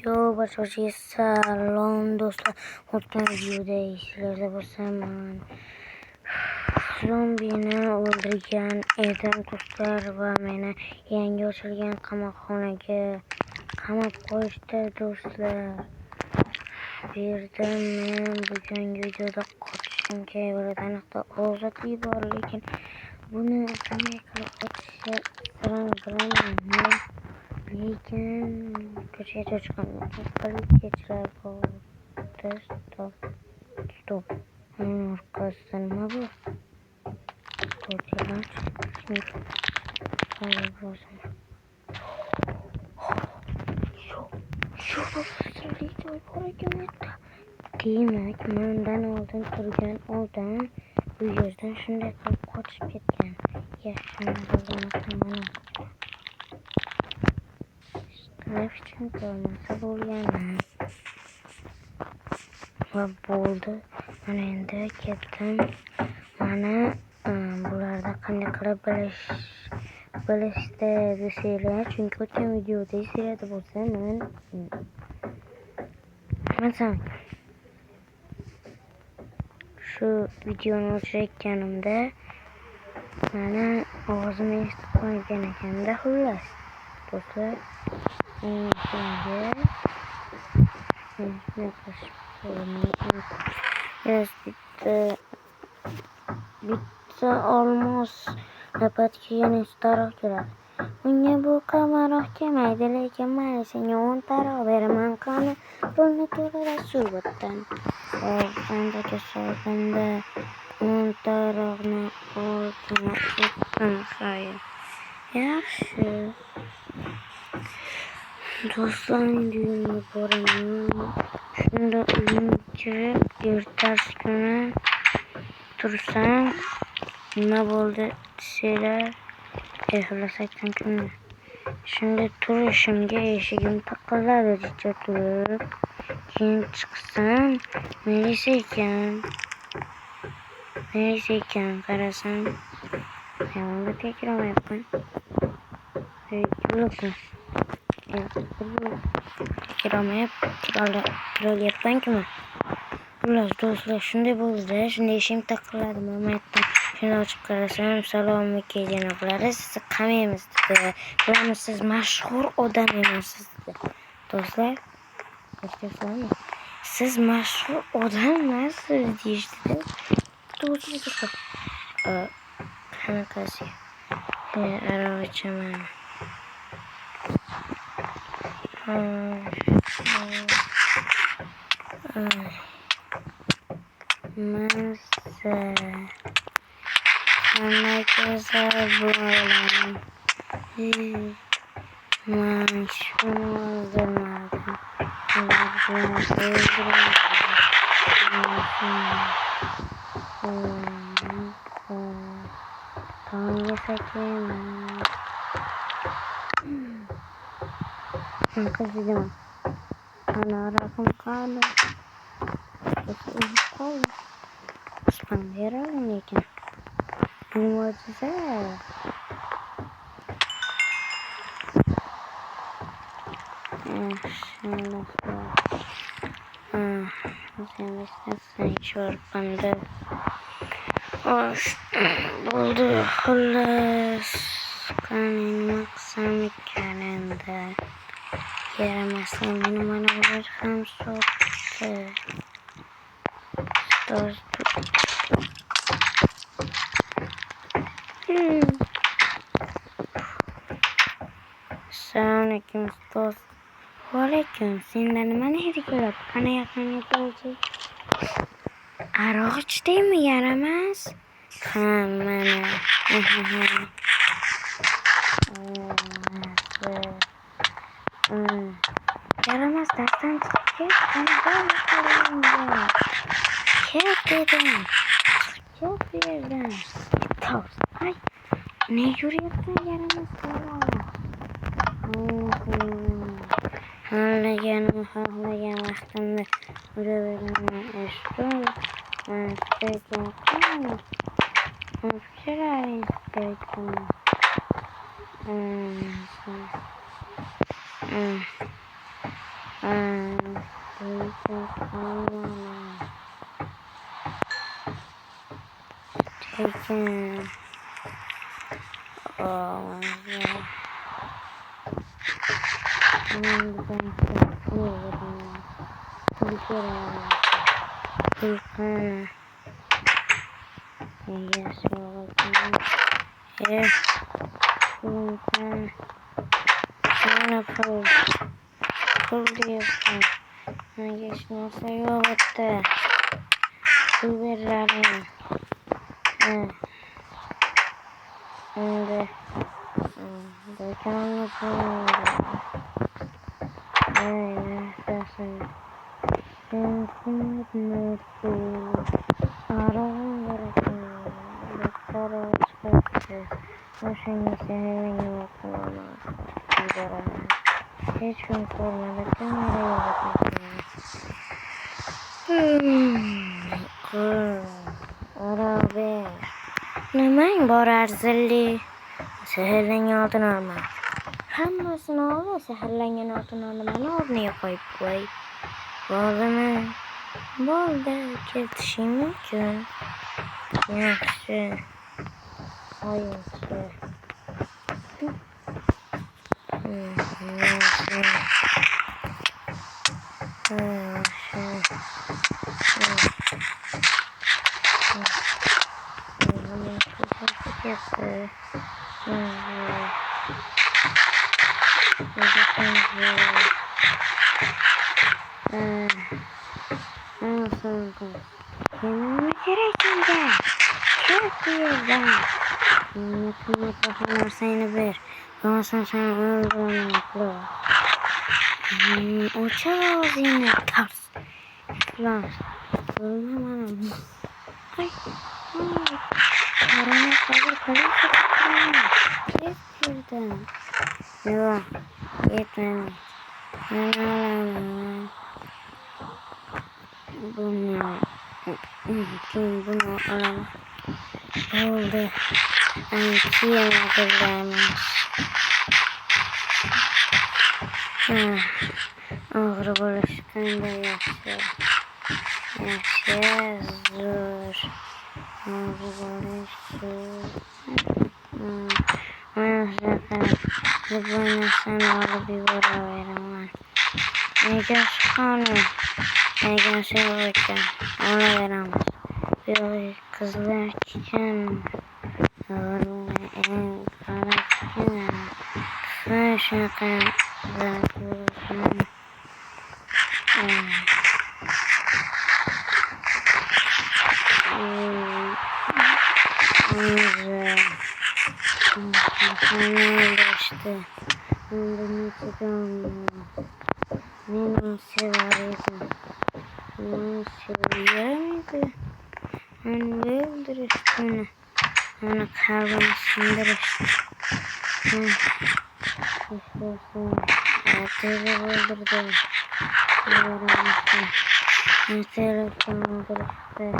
Yo başhoşi salom do'stlar. O'tgan videoda esingizda bo'lsa men zombini o'ldirgan edim do'stlar va meni yangi ochilgan qamoqxonaga qamab qo'yishdi do'stlar. Bu yerda men bugungi videoda qochishim kerak bo'ladi. Aniqda ozodlik bor, lekin buni qanday qilib qochishni bilmayman. Lekin ko'chaga chiqaman. Politsiyachilar bo'ldi. Stop. Orqasidan nima bu? Ko'chadan demak, mendan oldin turgan odam bu yerdan shunday qilib qochib ketgan. Yaxshimi bo'lmasa mana Hepsini ko'rmasa bo'lgani va bo'ldi. Mana endi ketdim. Mana bularda qanday qilib bilishdi desanglar, chunki o'tgan videoda esinglarda bo'lsa men shu videoni o'chirayotganimda mana ovozimni eshitib qolgan ekanda. Xullas do'stlar, bitta olmos navbatga yana taroq keladi. Unga bu qamaroq kelmaydi, lekin men senga 10 taroq beraman. Qani pulni to'la suratdan. Qandaga solganda 10 taroqni oldim. Xayr. Yaxshi. Do'stlar, endi uyimga boraman. Shunda uyimga ertasi kuni tursam nima bo'ldi desanglar, xullas aytdim. Shunda turishimga eshigim taqilladi jicha turib. Keyin chiqsam, Melisa ekan. Qarasam, hayvonga tekiramayapman. Kiralayapman-ku. Xullas do'stlar, shunday bo'ldi. Shunday eshim taqilladi. Men aytdim, shuni ochib qarasam, salom aka janoblari, sizni qamaymiz dedi. Bilamiz, siz mashhur odam emassiz dedi. Do'stlar, siz mashhur odam emassiz deyishdi. Do'stlar, qanaqasi? Aravachaman. Masa güzel bulan çorbandı. Oldu. Xullas qanaqsam ekanida yaramasam meni mana bular ham sotdi. Assalomu alaykum ustoz. Vaalaykum. Sendan nimani hidi keladi? Qani yaqinga kelsak? Aroq ichdingmi? Yaramas. Ha, mana. Yaramas, darsdan chiqib ket dedim. Chiqib ket bu yerdan. Ay, ne yurayapsan yaramas bola? Xohlagan vaqtimda yuraveraman. Taken. Oh yeah. I'm going to over now. Taken. Yes, well, yeah. Taken. Sana pull the phone. I guess no say over there. Over running. And they can't pull. Yeah, that's it. Neden borar zilli seherlengen altın alma. Hammasını alır seherlengen altın almanı ornaya koyup koy. Boldu boldu ketişim mümkün. Yaxşı. Hayırlı. Kendime gerekince çok birden yakınma kafalar seni bir olsun sen öldürmekle uçağız yine ters lan ölmem ay karana kalır kes birden yok yetmem bunu alalım oldu antiyemedirlermiş ağrı bulaşıkında yaşıyor zor ağrı bulaşık bana sana ağrı bir vura verin Ege kanı Ege sevurken ona veremez bir kızlar çiçeğim ağrı en kara çiçeğim Şaka zaten işte onu çıkamıyorum. Benim severim. Onu seviyorum. Onu öldürürsün. Onu kalbini sindirirsin. Atıyla öldürdüm. Atıyla öldürdüm.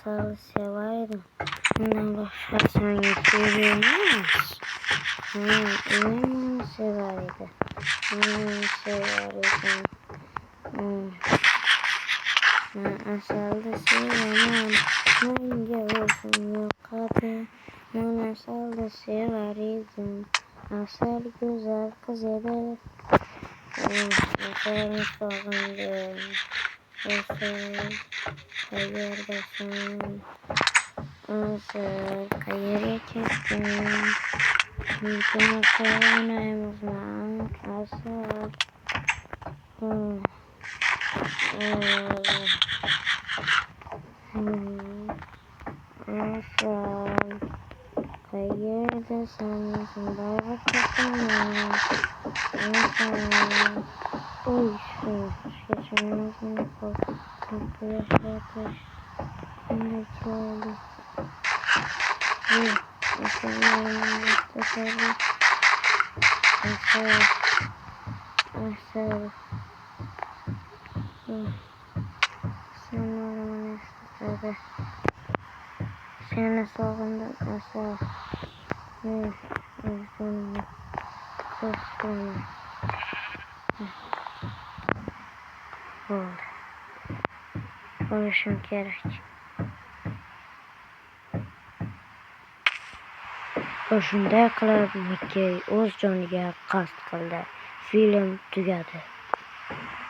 Sağ severim. Bundan başka sen seviyormuş. Onu severdi. Onu severdi. Asalda sevemem. Hangi olsun yok adı. Ben asalda severdim. Asal güzel kız eder. Asal sorgundu. Asal kayırdasın. Asal kayır çektim. Bütün asalımızdan asal. Asal kayırdasın. Sınava takılmam. Asal. Oy geçenlerden arkadaşlar şimdiki oldu. İnsanların istedim. Asal. Sanırım istedim. Seni sog'indim asal. Men o'zimni to'xtaman. Bo'ldi. Bo'lishim kerak. U shunday qilib Mikkey o'z joniga qasd qildi. Film tugadi.